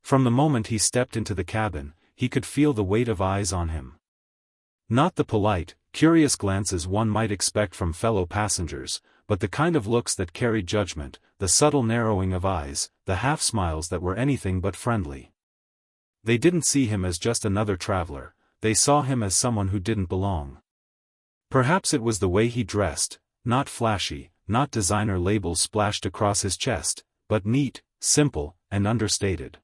From the moment he stepped into the cabin, he could feel the weight of eyes on him. Not the polite, curious glances one might expect from fellow passengers, but the kind of looks that carried judgment, the subtle narrowing of eyes, the half-smiles that were anything but friendly. They didn't see him as just another traveler, they saw him as someone who didn't belong. Perhaps it was the way he dressed, not flashy, not designer labels splashed across his chest, but neat, simple, and understated.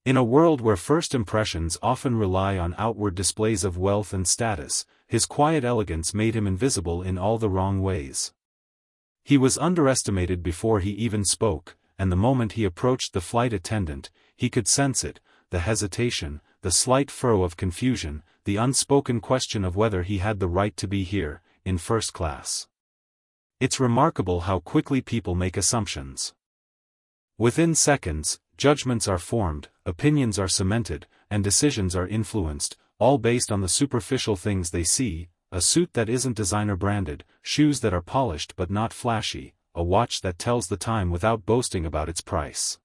In a world where first impressions often rely on outward displays of wealth and status, his quiet elegance made him invisible in all the wrong ways. He was underestimated before he even spoke, and the moment he approached the flight attendant, he could sense it, the hesitation, the slight furrow of confusion, the unspoken question of whether he had the right to be here, in first class. It's remarkable how quickly people make assumptions. Within seconds, judgments are formed, opinions are cemented, and decisions are influenced, all based on the superficial things they see: a suit that isn't designer branded, shoes that are polished but not flashy, a watch that tells the time without boasting about its price.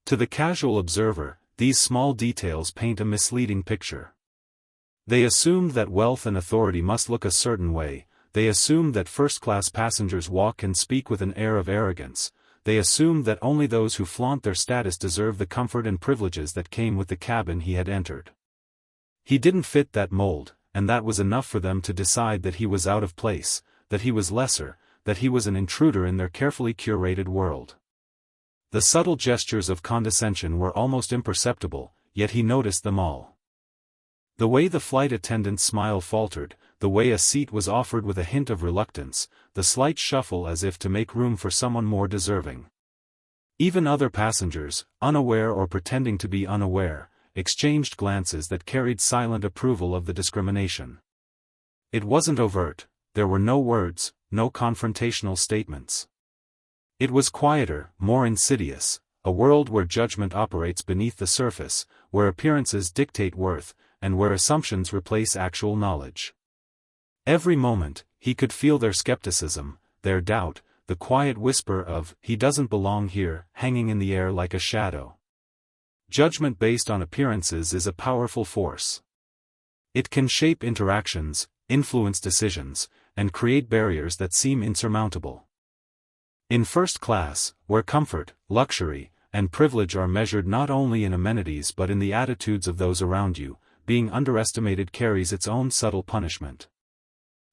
To the casual observer, these small details paint a misleading picture. They assumed that wealth and authority must look a certain way, they assumed that first-class passengers walk and speak with an air of arrogance, they assumed that only those who flaunt their status deserve the comfort and privileges that came with the cabin he had entered. He didn't fit that mold, and that was enough for them to decide that he was out of place, that he was lesser, that he was an intruder in their carefully curated world. The subtle gestures of condescension were almost imperceptible, yet he noticed them all. The way the flight attendant's smile faltered, the way a seat was offered with a hint of reluctance, the slight shuffle as if to make room for someone more deserving. Even other passengers, unaware or pretending to be unaware, exchanged glances that carried silent approval of the discrimination. It wasn't overt, there were no words, no confrontational statements. It was quieter, more insidious, a world where judgment operates beneath the surface, where appearances dictate worth, and where assumptions replace actual knowledge. Every moment, he could feel their skepticism, their doubt, the quiet whisper of "he doesn't belong here" hanging in the air like a shadow. Judgment based on appearances is a powerful force. It can shape interactions, influence decisions, and create barriers that seem insurmountable. In first class, where comfort, luxury, and privilege are measured not only in amenities but in the attitudes of those around you, being underestimated carries its own subtle punishment.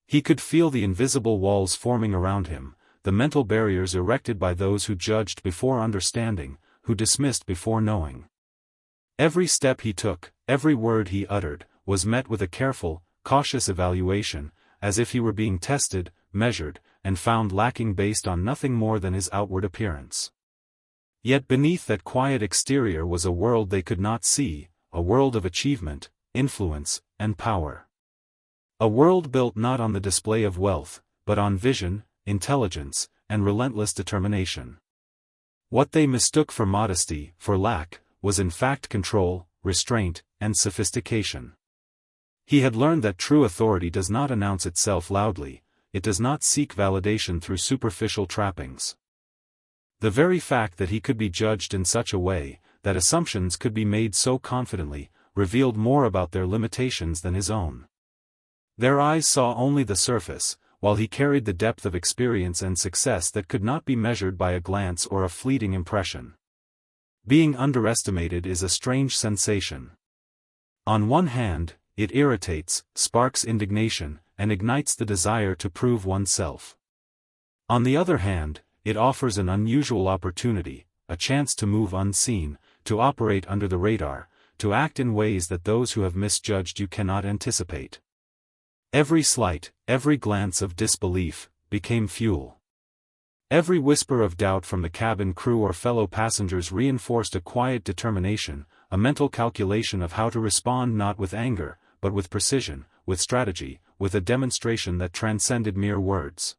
He could feel the invisible walls forming around him, the mental barriers erected by those who judged before understanding, who dismissed before knowing. Every step he took, every word he uttered, was met with a careful, cautious evaluation, as if he were being tested, measured, and found lacking based on nothing more than his outward appearance. Yet beneath that quiet exterior was a world they could not see, a world of achievement, influence, and power. A world built not on the display of wealth, but on vision, intelligence, and relentless determination. What they mistook for modesty, for lack, was in fact control, restraint, and sophistication. He had learned that true authority does not announce itself loudly, it does not seek validation through superficial trappings. The very fact that he could be judged in such a way, that assumptions could be made so confidently, revealed more about their limitations than his own. Their eyes saw only the surface, while he carried the depth of experience and success that could not be measured by a glance or a fleeting impression. Being underestimated is a strange sensation. On one hand, it irritates, sparks indignation, and ignites the desire to prove oneself. On the other hand, it offers an unusual opportunity, a chance to move unseen, to operate under the radar, to act in ways that those who have misjudged you cannot anticipate. Every slight, every glance of disbelief, became fuel. Every whisper of doubt from the cabin crew or fellow passengers reinforced a quiet determination, a mental calculation of how to respond not with anger, but with precision, with strategy, with a demonstration that transcended mere words.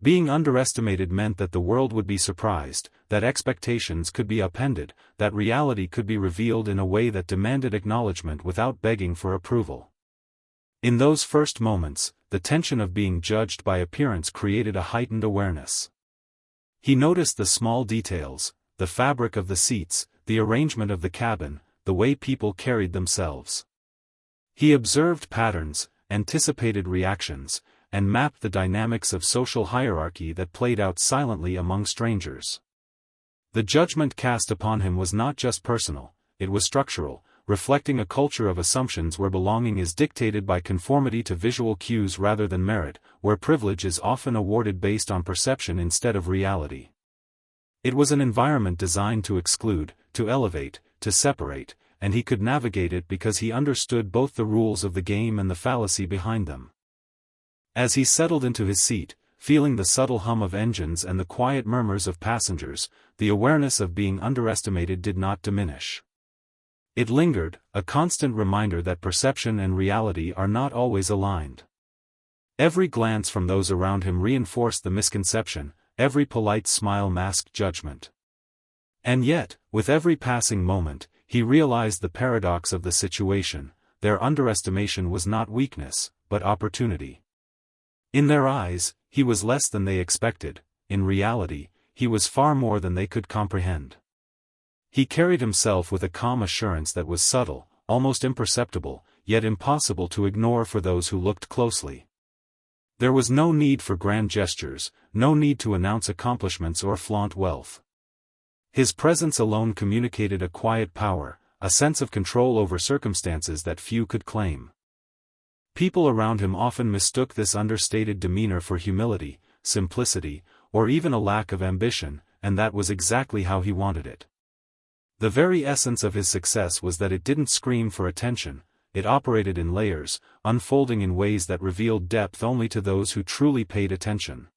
Being underestimated meant that the world would be surprised, that expectations could be upended, that reality could be revealed in a way that demanded acknowledgement without begging for approval. In those first moments, the tension of being judged by appearance created a heightened awareness. He noticed the small details, the fabric of the seats, the arrangement of the cabin, the way people carried themselves. He observed patterns, anticipated reactions, and mapped the dynamics of social hierarchy that played out silently among strangers. The judgment cast upon him was not just personal, it was structural, reflecting a culture of assumptions where belonging is dictated by conformity to visual cues rather than merit, where privilege is often awarded based on perception instead of reality. It was an environment designed to exclude, to elevate, to separate, and he could navigate it because he understood both the rules of the game and the fallacy behind them. As he settled into his seat, feeling the subtle hum of engines and the quiet murmurs of passengers, the awareness of being underestimated did not diminish. It lingered, a constant reminder that perception and reality are not always aligned. Every glance from those around him reinforced the misconception, every polite smile masked judgment. And yet, with every passing moment, he realized the paradox of the situation: their underestimation was not weakness, but opportunity. In their eyes, he was less than they expected; in reality, he was far more than they could comprehend. He carried himself with a calm assurance that was subtle, almost imperceptible, yet impossible to ignore for those who looked closely. There was no need for grand gestures, no need to announce accomplishments or flaunt wealth. His presence alone communicated a quiet power, a sense of control over circumstances that few could claim. People around him often mistook this understated demeanor for humility, simplicity, or even a lack of ambition, and that was exactly how he wanted it. The very essence of his success was that it didn't scream for attention, it operated in layers, unfolding in ways that revealed depth only to those who truly paid attention.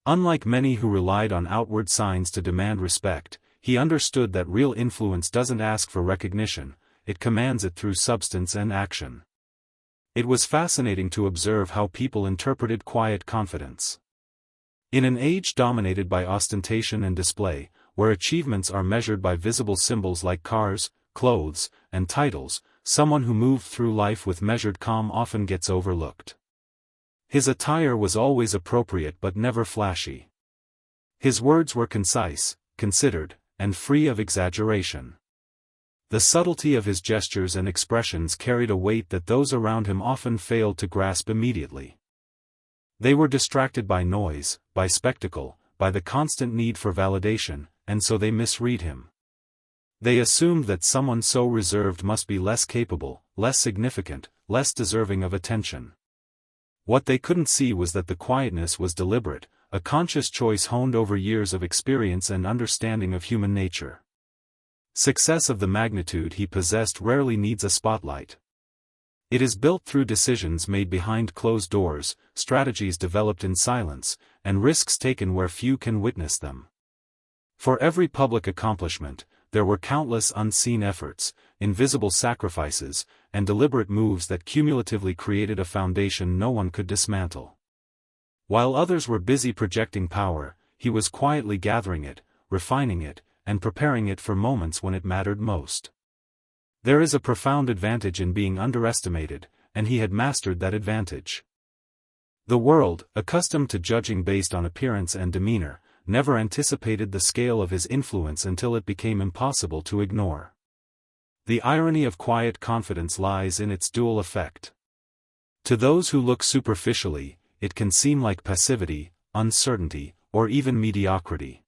Unlike many who relied on outward signs to demand respect, he understood that real influence doesn't ask for recognition, it commands it through substance and action. It was fascinating to observe how people interpreted quiet confidence. In an age dominated by ostentation and display, where achievements are measured by visible symbols like cars, clothes, and titles, someone who moved through life with measured calm often gets overlooked. His attire was always appropriate but never flashy. His words were concise, considered, and free of exaggeration. The subtlety of his gestures and expressions carried a weight that those around him often failed to grasp immediately. They were distracted by noise, by spectacle, by the constant need for validation, and so they misread him. They assumed that someone so reserved must be less capable, less significant, less deserving of attention. What they couldn't see was that the quietness was deliberate, a conscious choice honed over years of experience and understanding of human nature. Success of the magnitude he possessed rarely needs a spotlight. It is built through decisions made behind closed doors, strategies developed in silence, and risks taken where few can witness them. For every public accomplishment, there were countless unseen efforts, invisible sacrifices, and deliberate moves that cumulatively created a foundation no one could dismantle. While others were busy projecting power, he was quietly gathering it, refining it, and preparing it for moments when it mattered most. There is a profound advantage in being underestimated, and he had mastered that advantage. The world, accustomed to judging based on appearance and demeanor, never anticipated the scale of his influence until it became impossible to ignore. The irony of quiet confidence lies in its dual effect. To those who look superficially, it can seem like passivity, uncertainty, or even mediocrity.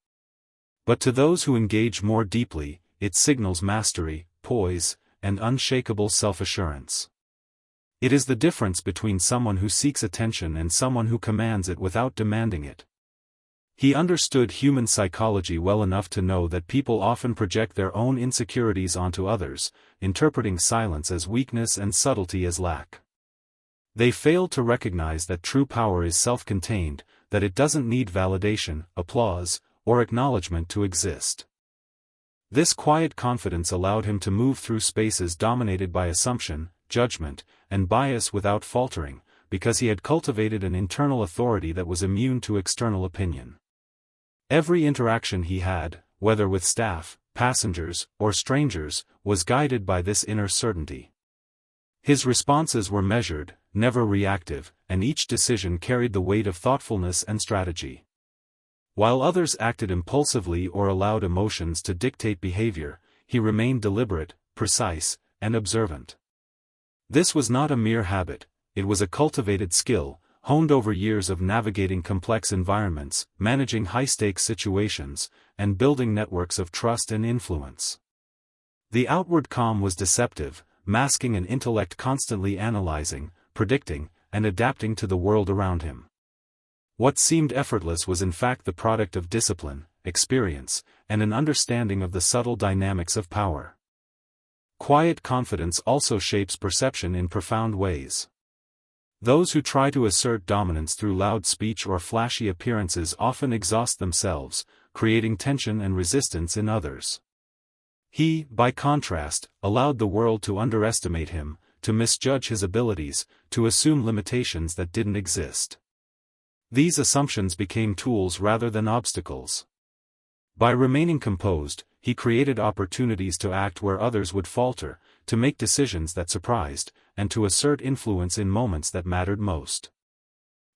But to those who engage more deeply, it signals mastery, poise, and unshakable self-assurance. It is the difference between someone who seeks attention and someone who commands it without demanding it. He understood human psychology well enough to know that people often project their own insecurities onto others, interpreting silence as weakness and subtlety as lack. They failed to recognize that true power is self-contained, that it doesn't need validation, applause, or acknowledgement to exist. This quiet confidence allowed him to move through spaces dominated by assumption, judgment, and bias without faltering, because he had cultivated an internal authority that was immune to external opinion. Every interaction he had, whether with staff, passengers, or strangers, was guided by this inner certainty. His responses were measured, never reactive, and each decision carried the weight of thoughtfulness and strategy. While others acted impulsively or allowed emotions to dictate behavior, he remained deliberate, precise, and observant. This was not a mere habit, it was a cultivated skill, honed over years of navigating complex environments, managing high-stakes situations, and building networks of trust and influence. The outward calm was deceptive, masking an intellect constantly analyzing, predicting, and adapting to the world around him. What seemed effortless was in fact the product of discipline, experience, and an understanding of the subtle dynamics of power. Quiet confidence also shapes perception in profound ways. Those who try to assert dominance through loud speech or flashy appearances often exhaust themselves, creating tension and resistance in others. He, by contrast, allowed the world to underestimate him, to misjudge his abilities, to assume limitations that didn't exist. These assumptions became tools rather than obstacles. By remaining composed, he created opportunities to act where others would falter, to make decisions that surprised, and to assert influence in moments that mattered most.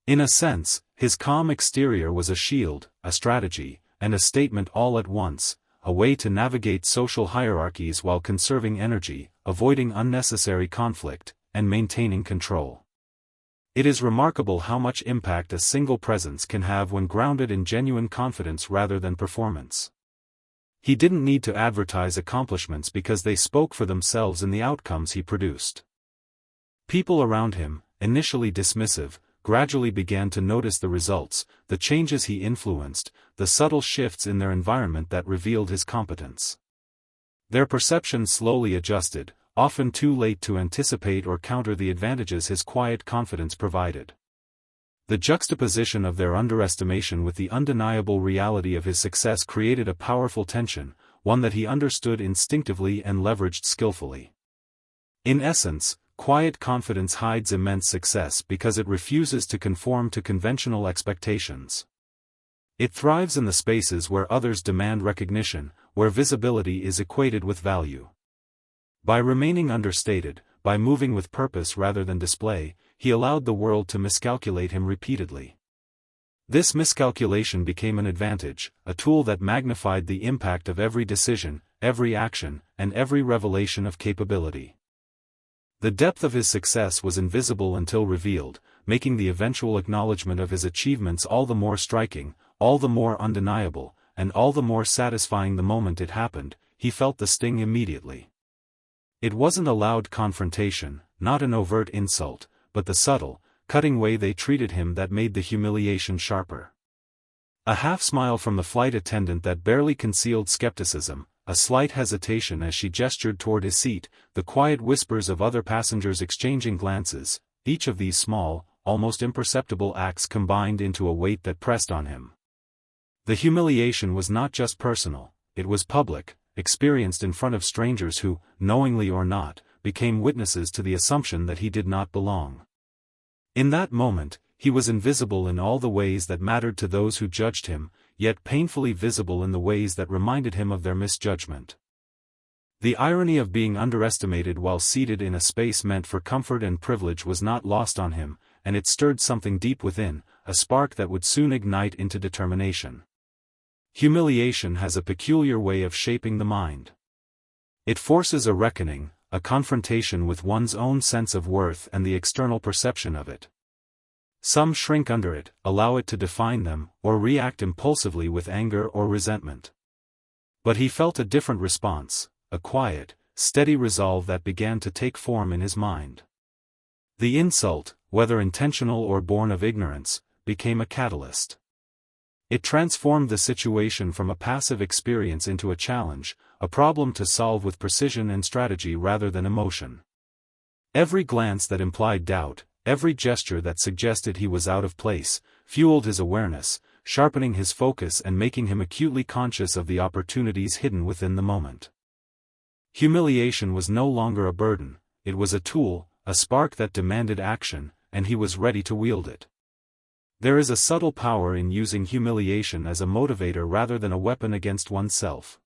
In a sense, his calm exterior was a shield, a strategy, and a statement all at once, a way to navigate social hierarchies while conserving energy, avoiding unnecessary conflict, and maintaining control. It is remarkable how much impact a single presence can have when grounded in genuine confidence rather than performance. He didn't need to advertise accomplishments because they spoke for themselves in the outcomes he produced. People around him, initially dismissive, gradually began to notice the results, the changes he influenced, the subtle shifts in their environment that revealed his competence. Their perception slowly adjusted, often too late to anticipate or counter the advantages his quiet confidence provided. The juxtaposition of their underestimation with the undeniable reality of his success created a powerful tension, one that he understood instinctively and leveraged skillfully. In essence, quiet confidence hides immense success because it refuses to conform to conventional expectations. It thrives in the spaces where others demand recognition, where visibility is equated with value. By remaining understated, by moving with purpose rather than display, he allowed the world to miscalculate him repeatedly. This miscalculation became an advantage, a tool that magnified the impact of every decision, every action, and every revelation of capability. The depth of his success was invisible until revealed, making the eventual acknowledgement of his achievements all the more striking, all the more undeniable, and all the more satisfying the moment it happened. He felt the sting immediately. It wasn't a loud confrontation, not an overt insult, but the subtle, cutting way they treated him that made the humiliation sharper. A half-smile from the flight attendant that barely concealed skepticism, a slight hesitation as she gestured toward his seat, the quiet whispers of other passengers exchanging glances, each of these small, almost imperceptible acts combined into a weight that pressed on him. The humiliation was not just personal, it was public, experienced in front of strangers who, knowingly or not, became witnesses to the assumption that he did not belong. In that moment, he was invisible in all the ways that mattered to those who judged him, yet painfully visible in the ways that reminded him of their misjudgment. The irony of being underestimated while seated in a space meant for comfort and privilege was not lost on him, and it stirred something deep within, a spark that would soon ignite into determination. Humiliation has a peculiar way of shaping the mind. It forces a reckoning, a confrontation with one's own sense of worth and the external perception of it. Some shrink under it, allow it to define them, or react impulsively with anger or resentment. But he felt a different response, a quiet, steady resolve that began to take form in his mind. The insult, whether intentional or born of ignorance, became a catalyst. It transformed the situation from a passive experience into a challenge, a problem to solve with precision and strategy rather than emotion. Every glance that implied doubt, every gesture that suggested he was out of place, fueled his awareness, sharpening his focus and making him acutely conscious of the opportunities hidden within the moment. Humiliation was no longer a burden, it was a tool, a spark that demanded action, and he was ready to wield it. There is a subtle power in using humiliation as a motivator rather than a weapon against oneself.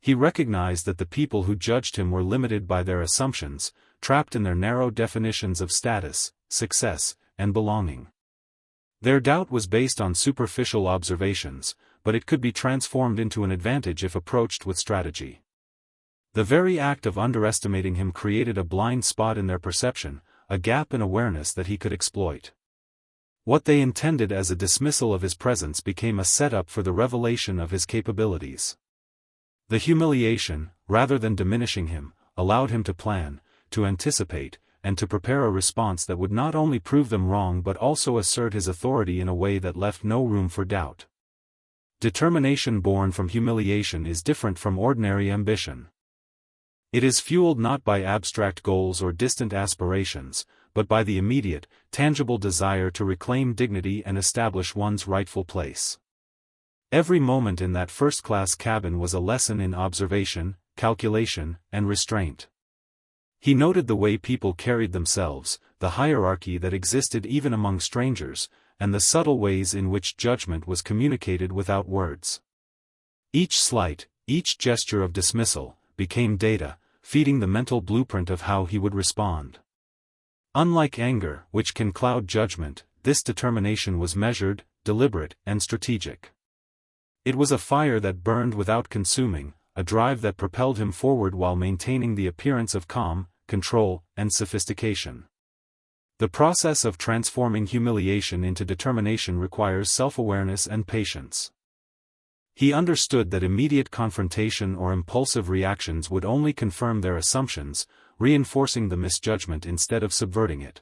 He recognized that the people who judged him were limited by their assumptions, trapped in their narrow definitions of status, success, and belonging. Their doubt was based on superficial observations, but it could be transformed into an advantage if approached with strategy. The very act of underestimating him created a blind spot in their perception, a gap in awareness that he could exploit. What they intended as a dismissal of his presence became a setup for the revelation of his capabilities. The humiliation, rather than diminishing him, allowed him to plan, to anticipate, and to prepare a response that would not only prove them wrong but also assert his authority in a way that left no room for doubt. Determination born from humiliation is different from ordinary ambition. It is fueled not by abstract goals or distant aspirations, but by the immediate, tangible desire to reclaim dignity and establish one's rightful place. Every moment in that first-class cabin was a lesson in observation, calculation, and restraint. He noted the way people carried themselves, the hierarchy that existed even among strangers, and the subtle ways in which judgment was communicated without words. Each slight, each gesture of dismissal, became data, feeding the mental blueprint of how he would respond. Unlike anger, which can cloud judgment, this determination was measured, deliberate, and strategic. It was a fire that burned without consuming, a drive that propelled him forward while maintaining the appearance of calm, control, and sophistication. The process of transforming humiliation into determination requires self-awareness and patience. He understood that immediate confrontation or impulsive reactions would only confirm their assumptions, reinforcing the misjudgment instead of subverting it.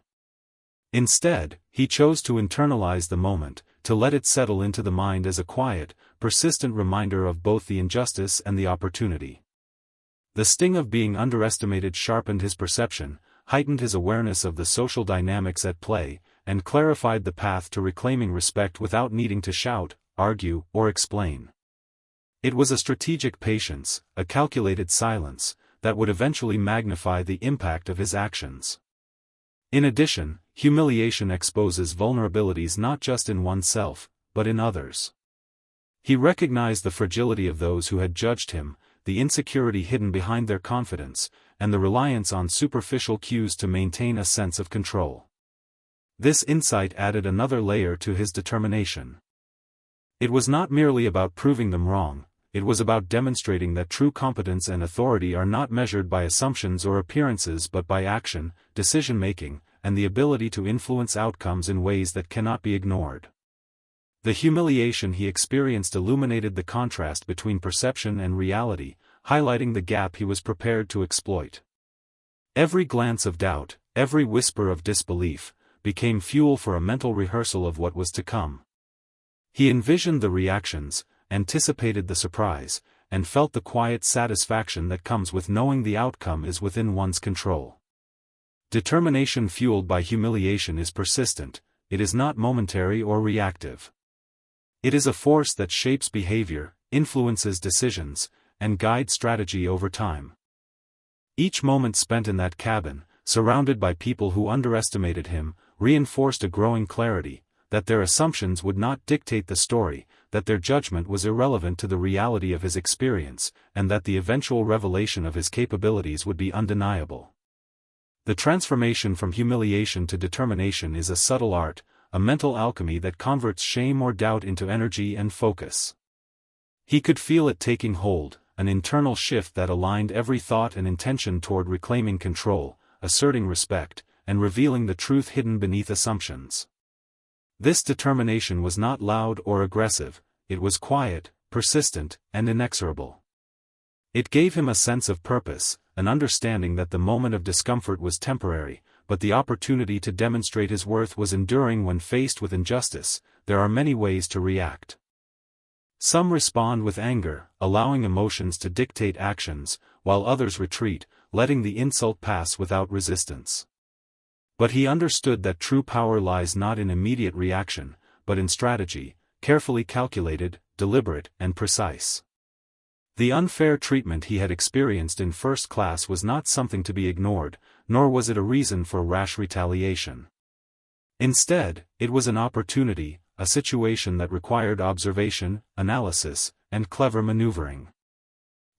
Instead, he chose to internalize the moment, to let it settle into the mind as a quiet, persistent reminder of both the injustice and the opportunity. The sting of being underestimated sharpened his perception, heightened his awareness of the social dynamics at play, and clarified the path to reclaiming respect without needing to shout, argue, or explain. It was a strategic patience, a calculated silence, that would eventually magnify the impact of his actions. In addition, humiliation exposes vulnerabilities not just in oneself, but in others. He recognized the fragility of those who had judged him, the insecurity hidden behind their confidence, and the reliance on superficial cues to maintain a sense of control. This insight added another layer to his determination. It was not merely about proving them wrong, it was about demonstrating that true competence and authority are not measured by assumptions or appearances but by action, decision-making, and the ability to influence outcomes in ways that cannot be ignored. The humiliation he experienced illuminated the contrast between perception and reality, highlighting the gap he was prepared to exploit. Every glance of doubt, every whisper of disbelief, became fuel for a mental rehearsal of what was to come. He envisioned the reactions, anticipated the surprise, and felt the quiet satisfaction that comes with knowing the outcome is within one's control. Determination fueled by humiliation is persistent, it is not momentary or reactive. It is a force that shapes behavior, influences decisions, and guides strategy over time. Each moment spent in that cabin, surrounded by people who underestimated him, reinforced a growing clarity, that their assumptions would not dictate the story, that their judgment was irrelevant to the reality of his experience, and that the eventual revelation of his capabilities would be undeniable. The transformation from humiliation to determination is a subtle art, a mental alchemy that converts shame or doubt into energy and focus. He could feel it taking hold, an internal shift that aligned every thought and intention toward reclaiming control, asserting respect, and revealing the truth hidden beneath assumptions. This determination was not loud or aggressive, it was quiet, persistent, and inexorable. It gave him a sense of purpose, an understanding that the moment of discomfort was temporary, but the opportunity to demonstrate his worth was enduring. When faced with injustice, there are many ways to react. Some respond with anger, allowing emotions to dictate actions, while others retreat, letting the insult pass without resistance. But he understood that true power lies not in immediate reaction, but in strategy, carefully calculated, deliberate, and precise. The unfair treatment he had experienced in first class was not something to be ignored, nor was it a reason for rash retaliation. Instead, it was an opportunity, a situation that required observation, analysis, and clever maneuvering.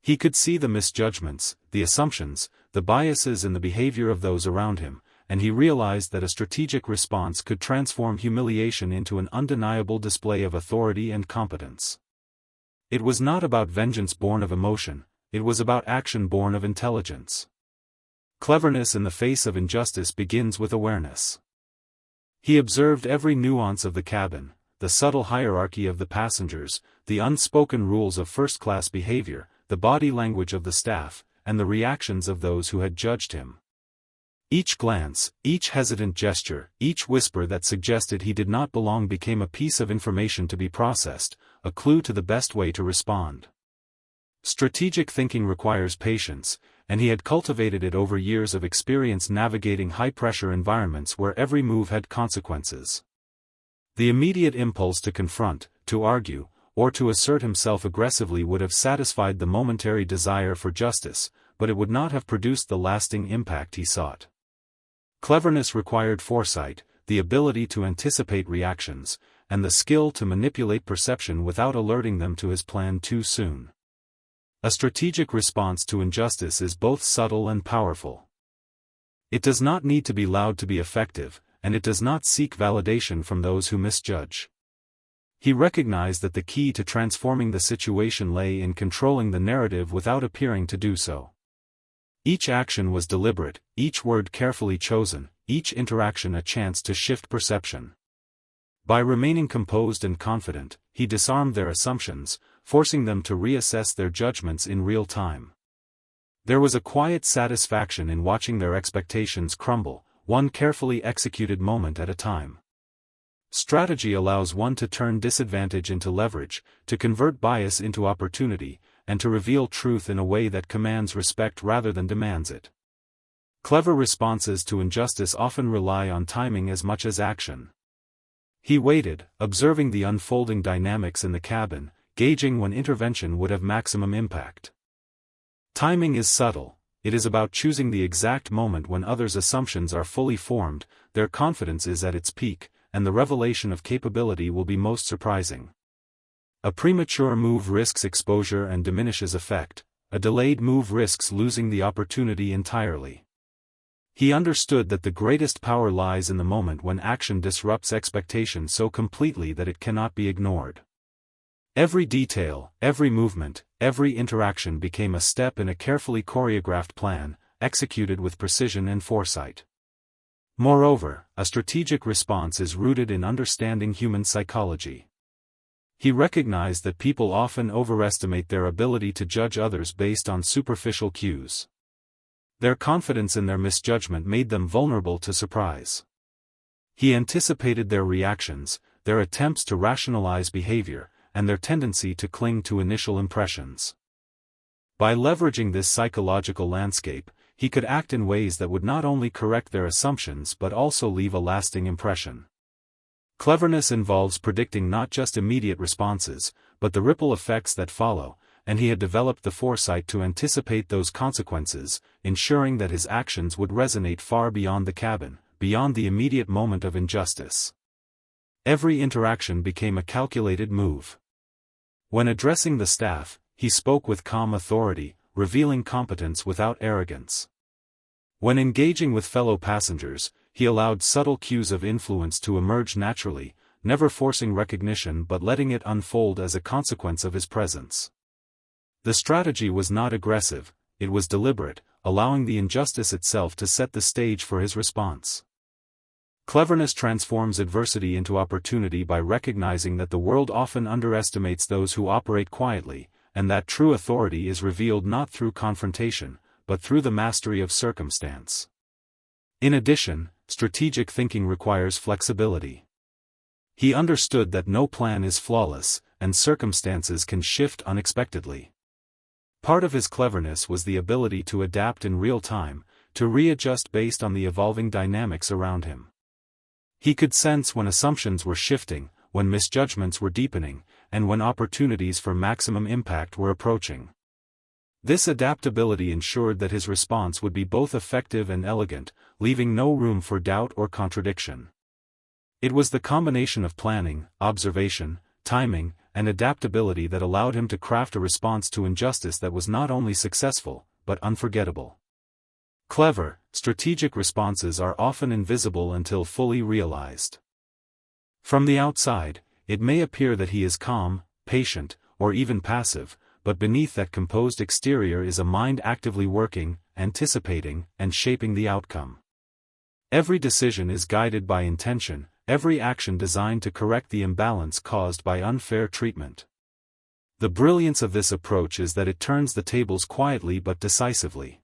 He could see the misjudgments, the assumptions, the biases in the behavior of those around him, and he realized that a strategic response could transform humiliation into an undeniable display of authority and competence. It was not about vengeance born of emotion, it was about action born of intelligence. Cleverness in the face of injustice begins with awareness. He observed every nuance of the cabin, the subtle hierarchy of the passengers, the unspoken rules of first-class behavior, the body language of the staff, and the reactions of those who had judged him. Each glance, each hesitant gesture, each whisper that suggested he did not belong became a piece of information to be processed, a clue to the best way to respond. Strategic thinking requires patience, and he had cultivated it over years of experience navigating high-pressure environments where every move had consequences. The immediate impulse to confront, to argue, or to assert himself aggressively would have satisfied the momentary desire for justice, but it would not have produced the lasting impact he sought. Cleverness required foresight, the ability to anticipate reactions, and the skill to manipulate perception without alerting them to his plan too soon. A strategic response to injustice is both subtle and powerful. It does not need to be loud to be effective, and it does not seek validation from those who misjudge. He recognized that the key to transforming the situation lay in controlling the narrative without appearing to do so. Each action was deliberate, each word carefully chosen, each interaction a chance to shift perception. By remaining composed and confident, he disarmed their assumptions, forcing them to reassess their judgments in real time. There was a quiet satisfaction in watching their expectations crumble, one carefully executed moment at a time. Strategy allows one to turn disadvantage into leverage, to convert bias into opportunity, and to reveal truth in a way that commands respect rather than demands it. Clever responses to injustice often rely on timing as much as action. He waited, observing the unfolding dynamics in the cabin, gauging when intervention would have maximum impact. Timing is subtle. It is about choosing the exact moment when others' assumptions are fully formed, their confidence is at its peak, and the revelation of capability will be most surprising. A premature move risks exposure and diminishes effect, a delayed move risks losing the opportunity entirely. He understood that the greatest power lies in the moment when action disrupts expectation so completely that it cannot be ignored. Every detail, every movement, every interaction became a step in a carefully choreographed plan, executed with precision and foresight. Moreover, a strategic response is rooted in understanding human psychology. He recognized that people often overestimate their ability to judge others based on superficial cues. Their confidence in their misjudgment made them vulnerable to surprise. He anticipated their reactions, their attempts to rationalize behavior, and their tendency to cling to initial impressions. By leveraging this psychological landscape, he could act in ways that would not only correct their assumptions but also leave a lasting impression. Cleverness involves predicting not just immediate responses, but the ripple effects that follow, and he had developed the foresight to anticipate those consequences, ensuring that his actions would resonate far beyond the cabin, beyond the immediate moment of injustice. Every interaction became a calculated move. When addressing the staff, he spoke with calm authority, revealing competence without arrogance. When engaging with fellow passengers, he allowed subtle cues of influence to emerge naturally, never forcing recognition but letting it unfold as a consequence of his presence. The strategy was not aggressive, it was deliberate, allowing the injustice itself to set the stage for his response. Cleverness transforms adversity into opportunity by recognizing that the world often underestimates those who operate quietly, and that true authority is revealed not through confrontation, but through the mastery of circumstance. In addition, strategic thinking requires flexibility. He understood that no plan is flawless, and circumstances can shift unexpectedly. Part of his cleverness was the ability to adapt in real time, to readjust based on the evolving dynamics around him. He could sense when assumptions were shifting, when misjudgments were deepening, and when opportunities for maximum impact were approaching. This adaptability ensured that his response would be both effective and elegant, leaving no room for doubt or contradiction. It was the combination of planning, observation, timing, and adaptability that allowed him to craft a response to injustice that was not only successful, but unforgettable. Clever, strategic responses are often invisible until fully realized. From the outside, it may appear that he is calm, patient, or even passive, but beneath that composed exterior is a mind actively working, anticipating, and shaping the outcome. Every decision is guided by intention, every action designed to correct the imbalance caused by unfair treatment. The brilliance of this approach is that it turns the tables quietly but decisively.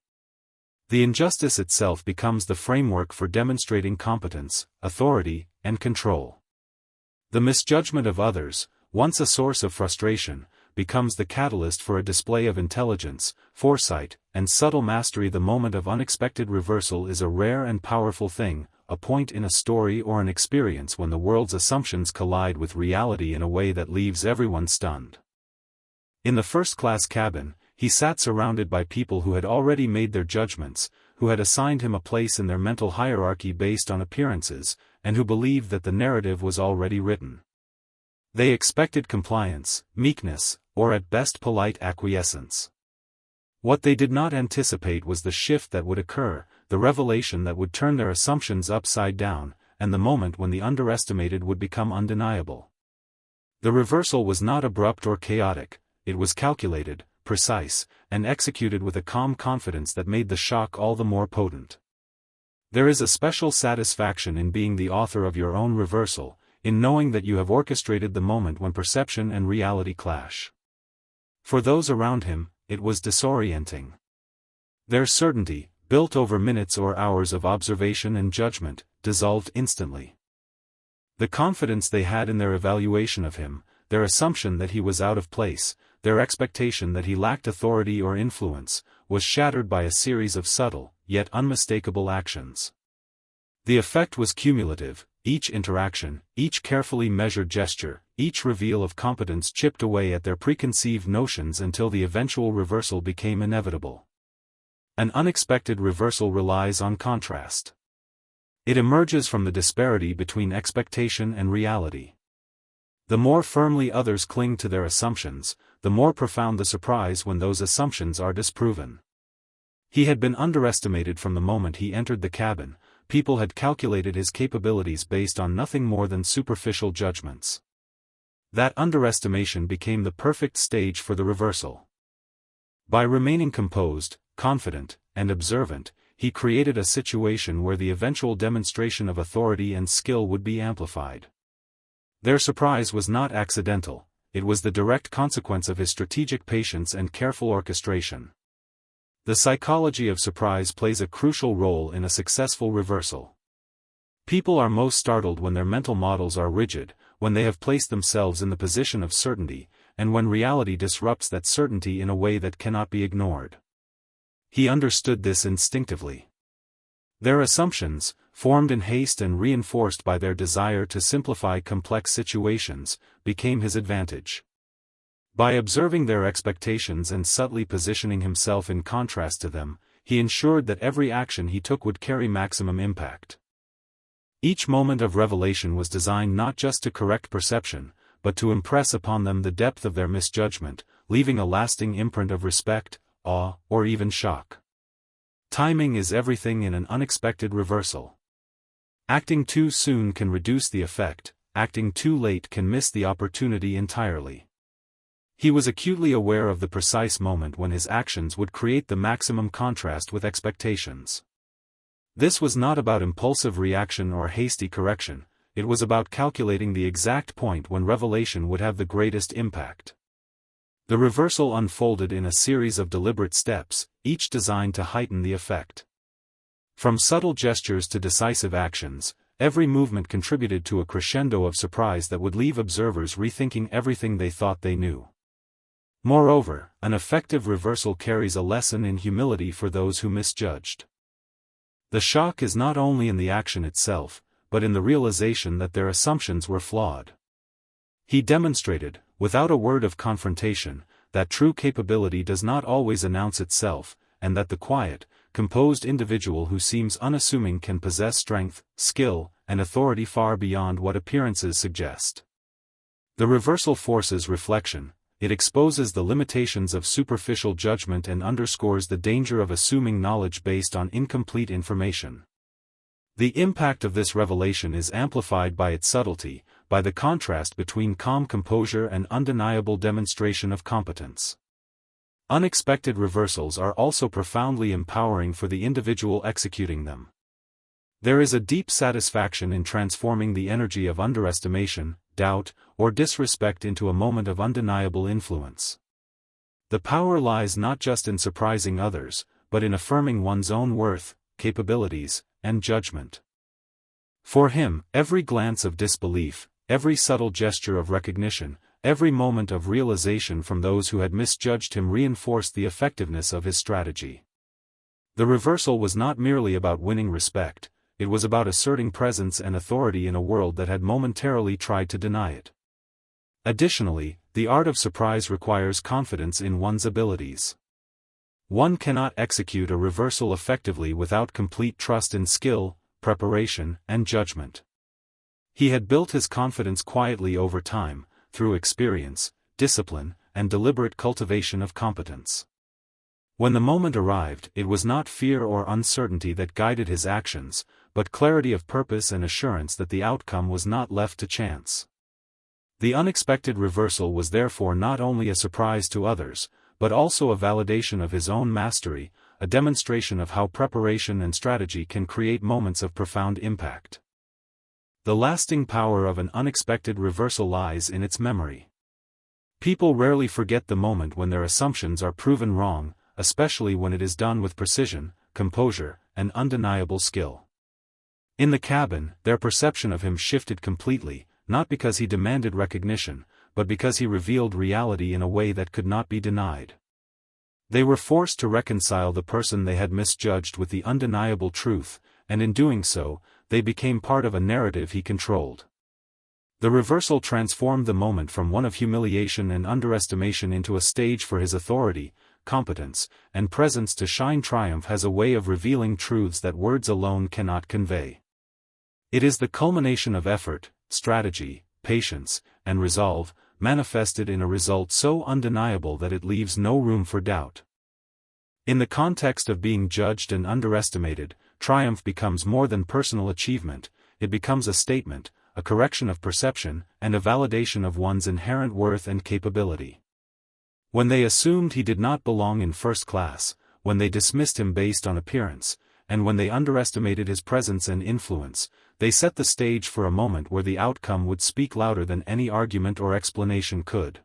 The injustice itself becomes the framework for demonstrating competence, authority, and control. The misjudgment of others, once a source of frustration, becomes the catalyst for a display of intelligence, foresight, and subtle mastery. The moment of unexpected reversal is a rare and powerful thing, a point in a story or an experience when the world's assumptions collide with reality in a way that leaves everyone stunned. In the first-class cabin, he sat surrounded by people who had already made their judgments, who had assigned him a place in their mental hierarchy based on appearances, and who believed that the narrative was already written. They expected compliance, meekness, or at best polite acquiescence. What they did not anticipate was the shift that would occur, the revelation that would turn their assumptions upside down, and the moment when the underestimated would become undeniable. The reversal was not abrupt or chaotic, it was calculated, precise, and executed with a calm confidence that made the shock all the more potent. There is a special satisfaction in being the author of your own reversal, in knowing that you have orchestrated the moment when perception and reality clash. For those around him, it was disorienting. Their certainty, built over minutes or hours of observation and judgment, dissolved instantly. The confidence they had in their evaluation of him, their assumption that he was out of place, their expectation that he lacked authority or influence, was shattered by a series of subtle, yet unmistakable actions. The effect was cumulative. Each interaction, each carefully measured gesture, each reveal of competence chipped away at their preconceived notions until the eventual reversal became inevitable. An unexpected reversal relies on contrast. It emerges from the disparity between expectation and reality. The more firmly others cling to their assumptions, the more profound the surprise when those assumptions are disproven. He had been underestimated from the moment he entered the cabin. People had calculated his capabilities based on nothing more than superficial judgments. That underestimation became the perfect stage for the reversal. By remaining composed, confident, and observant, he created a situation where the eventual demonstration of authority and skill would be amplified. Their surprise was not accidental, it was the direct consequence of his strategic patience and careful orchestration. The psychology of surprise plays a crucial role in a successful reversal. People are most startled when their mental models are rigid, when they have placed themselves in the position of certainty, and when reality disrupts that certainty in a way that cannot be ignored. He understood this instinctively. Their assumptions, formed in haste and reinforced by their desire to simplify complex situations, became his advantage. By observing their expectations and subtly positioning himself in contrast to them, he ensured that every action he took would carry maximum impact. Each moment of revelation was designed not just to correct perception, but to impress upon them the depth of their misjudgment, leaving a lasting imprint of respect, awe, or even shock. Timing is everything in an unexpected reversal. Acting too soon can reduce the effect, acting too late can miss the opportunity entirely. He was acutely aware of the precise moment when his actions would create the maximum contrast with expectations. This was not about impulsive reaction or hasty correction, it was about calculating the exact point when revelation would have the greatest impact. The reversal unfolded in a series of deliberate steps, each designed to heighten the effect. From subtle gestures to decisive actions, every movement contributed to a crescendo of surprise that would leave observers rethinking everything they thought they knew. Moreover, an effective reversal carries a lesson in humility for those who misjudged. The shock is not only in the action itself, but in the realization that their assumptions were flawed. He demonstrated, without a word of confrontation, that true capability does not always announce itself, and that the quiet, composed individual who seems unassuming can possess strength, skill, and authority far beyond what appearances suggest. The reversal forces reflection. It exposes the limitations of superficial judgment and underscores the danger of assuming knowledge based on incomplete information. The impact of this revelation is amplified by its subtlety, by the contrast between calm composure and undeniable demonstration of competence. Unexpected reversals are also profoundly empowering for the individual executing them. There is a deep satisfaction in transforming the energy of underestimation, doubt, or disrespect into a moment of undeniable influence. The power lies not just in surprising others, but in affirming one's own worth, capabilities, and judgment. For him, every glance of disbelief, every subtle gesture of recognition, every moment of realization from those who had misjudged him reinforced the effectiveness of his strategy. The reversal was not merely about winning respect, it was about asserting presence and authority in a world that had momentarily tried to deny it. Additionally, the art of surprise requires confidence in one's abilities. One cannot execute a reversal effectively without complete trust in skill, preparation, and judgment. He had built his confidence quietly over time, through experience, discipline, and deliberate cultivation of competence. When the moment arrived, it was not fear or uncertainty that guided his actions, but clarity of purpose and assurance that the outcome was not left to chance. The unexpected reversal was therefore not only a surprise to others, but also a validation of his own mastery, a demonstration of how preparation and strategy can create moments of profound impact. The lasting power of an unexpected reversal lies in its memory. People rarely forget the moment when their assumptions are proven wrong, especially when it is done with precision, composure, and undeniable skill. In the cabin, their perception of him shifted completely, not because he demanded recognition, but because he revealed reality in a way that could not be denied. They were forced to reconcile the person they had misjudged with the undeniable truth, and in doing so, they became part of a narrative he controlled. The reversal transformed the moment from one of humiliation and underestimation into a stage for his authority, competence, and presence to shine. Triumph has a way of revealing truths that words alone cannot convey. It is the culmination of effort, strategy, patience, and resolve, manifested in a result so undeniable that it leaves no room for doubt. In the context of being judged and underestimated, triumph becomes more than personal achievement, it becomes a statement, a correction of perception, and a validation of one's inherent worth and capability. When they assumed he did not belong in first class, when they dismissed him based on appearance, and when they underestimated his presence and influence, they set the stage for a moment where the outcome would speak louder than any argument or explanation could.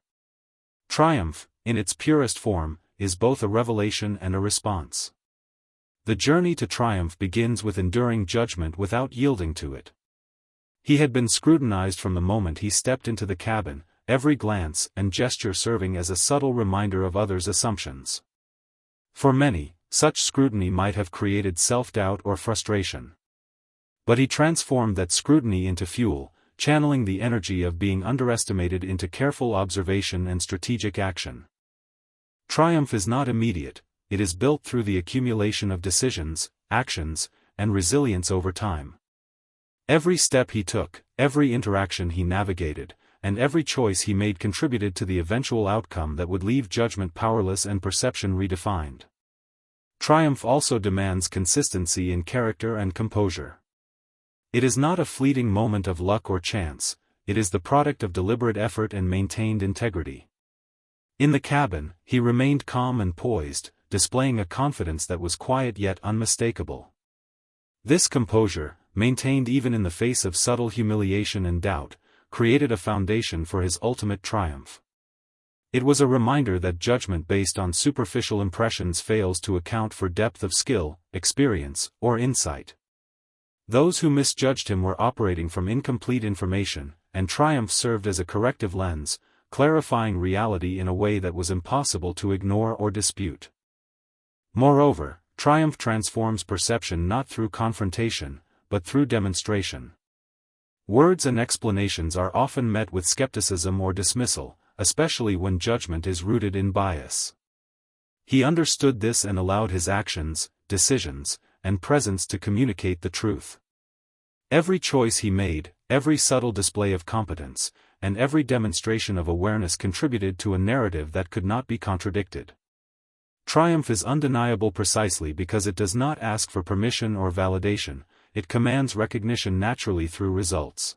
Triumph, in its purest form, is both a revelation and a response. The journey to triumph begins with enduring judgment without yielding to it. He had been scrutinized from the moment he stepped into the cabin, every glance and gesture serving as a subtle reminder of others' assumptions. For many, such scrutiny might have created self-doubt or frustration. But he transformed that scrutiny into fuel, channeling the energy of being underestimated into careful observation and strategic action. Triumph is not immediate, it is built through the accumulation of decisions, actions, and resilience over time. Every step he took, every interaction he navigated, and every choice he made contributed to the eventual outcome that would leave judgment powerless and perception redefined. Triumph also demands consistency in character and composure. It is not a fleeting moment of luck or chance, it is the product of deliberate effort and maintained integrity. In the cabin, he remained calm and poised, displaying a confidence that was quiet yet unmistakable. This composure, maintained even in the face of subtle humiliation and doubt, created a foundation for his ultimate triumph. It was a reminder that judgment based on superficial impressions fails to account for depth of skill, experience, or insight. Those who misjudged him were operating from incomplete information, and triumph served as a corrective lens, clarifying reality in a way that was impossible to ignore or dispute. Moreover, triumph transforms perception not through confrontation, but through demonstration. Words and explanations are often met with skepticism or dismissal, especially when judgment is rooted in bias. He understood this and allowed his actions, decisions, and presence to communicate the truth. Every choice he made, every subtle display of competence, and every demonstration of awareness contributed to a narrative that could not be contradicted. Triumph is undeniable precisely because it does not ask for permission or validation, it commands recognition naturally through results.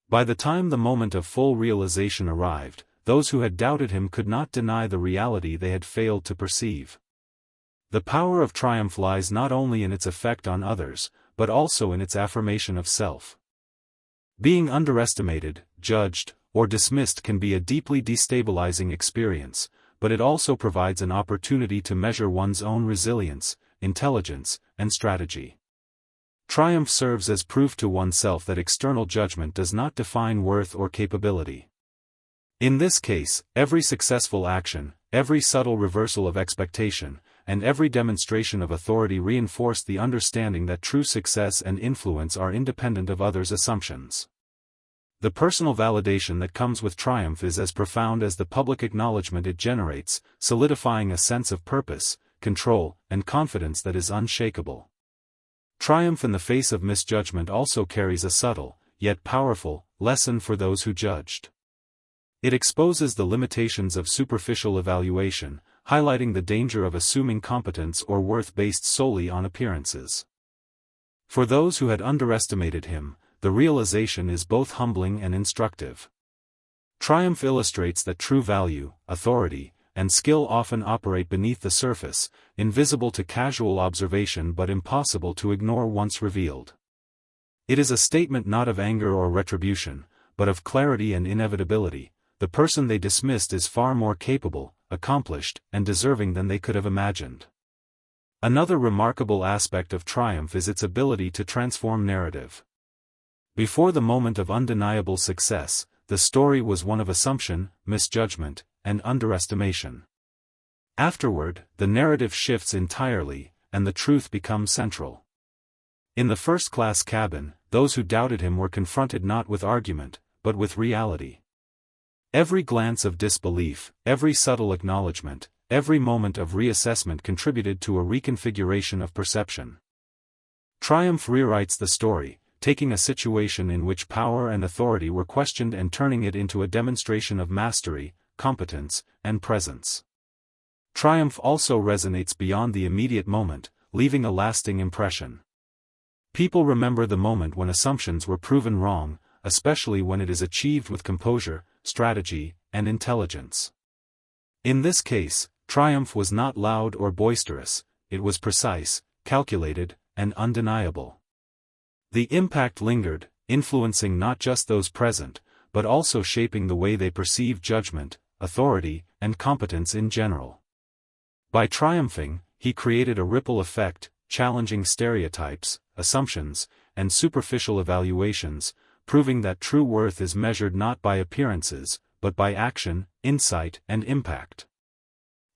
By the time the moment of full realization arrived, those who had doubted him could not deny the reality they had failed to perceive. The power of triumph lies not only in its effect on others, but also in its affirmation of self. Being underestimated, judged, or dismissed can be a deeply destabilizing experience, but it also provides an opportunity to measure one's own resilience, intelligence, and strategy. Triumph serves as proof to oneself that external judgment does not define worth or capability. In this case, every successful action, every subtle reversal of expectation, and every demonstration of authority reinforce the understanding that true success and influence are independent of others' assumptions. The personal validation that comes with triumph is as profound as the public acknowledgement it generates, solidifying a sense of purpose, control, and confidence that is unshakable. Triumph in the face of misjudgment also carries a subtle, yet powerful, lesson for those who judged. It exposes the limitations of superficial evaluation, highlighting the danger of assuming competence or worth based solely on appearances. For those who had underestimated him, the realization is both humbling and instructive. Triumph illustrates that true value, authority, and skill often operate beneath the surface, invisible to casual observation but impossible to ignore once revealed. It is a statement not of anger or retribution, but of clarity and inevitability. The person they dismissed is far more capable, accomplished, and deserving than they could have imagined. Another remarkable aspect of triumph is its ability to transform narrative. Before the moment of undeniable success, the story was one of assumption, misjudgment, and underestimation. Afterward, the narrative shifts entirely, and the truth becomes central. In the first-class cabin, those who doubted him were confronted not with argument, but with reality. Every glance of disbelief, every subtle acknowledgement, every moment of reassessment contributed to a reconfiguration of perception. Triumph rewrites the story, taking a situation in which power and authority were questioned and turning it into a demonstration of mastery, competence, and presence. Triumph also resonates beyond the immediate moment, leaving a lasting impression. People remember the moment when assumptions were proven wrong, especially when it is achieved with composure, strategy, and intelligence. In this case, triumph was not loud or boisterous, it was precise, calculated, and undeniable. The impact lingered, influencing not just those present, but also shaping the way they perceived judgment, authority, and competence in general. By triumphing, he created a ripple effect, challenging stereotypes, assumptions, and superficial evaluations, proving that true worth is measured not by appearances, but by action, insight, and impact.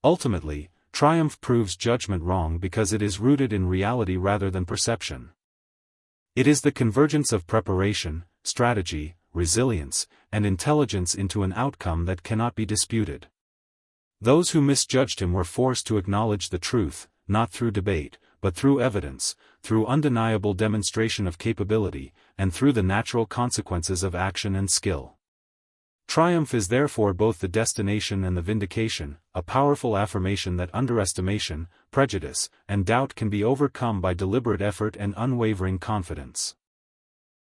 Ultimately, triumph proves judgment wrong because it is rooted in reality rather than perception. It is the convergence of preparation, strategy, resilience, and intelligence into an outcome that cannot be disputed. Those who misjudged him were forced to acknowledge the truth, not through debate, but through evidence, through undeniable demonstration of capability, and through the natural consequences of action and skill. Triumph is therefore both the destination and the vindication, a powerful affirmation that underestimation, prejudice, and doubt can be overcome by deliberate effort and unwavering confidence.